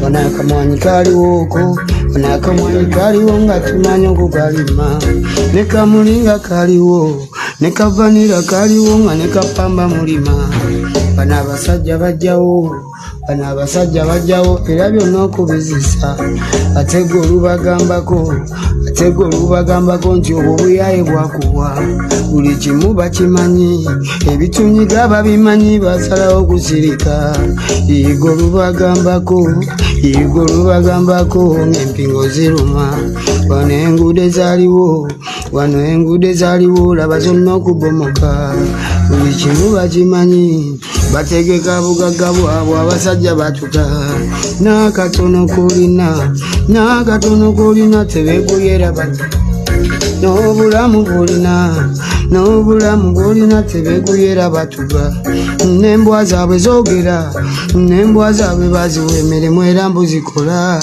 Onakamwanyi kaliwoko, onakamwanyi kaliwo nga tumanyi okukalima. Ne kamulinga kaliwo, ne kavanira kaliwo nga ne kapamba mulima. Bano abasajja bajjawo, bano abasajja bajjawo era byonna okubizisa. Ate gwe olubagambako nti obwo buyaye bwakubwa. Buli kimu bakimanyi, ebitunyiga babimanyi, basalawo kusirika. Yigo olubagambako ng'empingo ziruma. Wano enguudo ezaaliwo laba zonna okubomoka. Buli kimu bakimanyi, bategeka bugagga bwabwe abasajja batuka. N'akatono k'olina tebeeguyera bati. N'obulamu bw'olina tebeeguyera batuga. N'embwa zaabwe zoogera, n'embwa zaabwe baziwa emirimu era mbu zikola.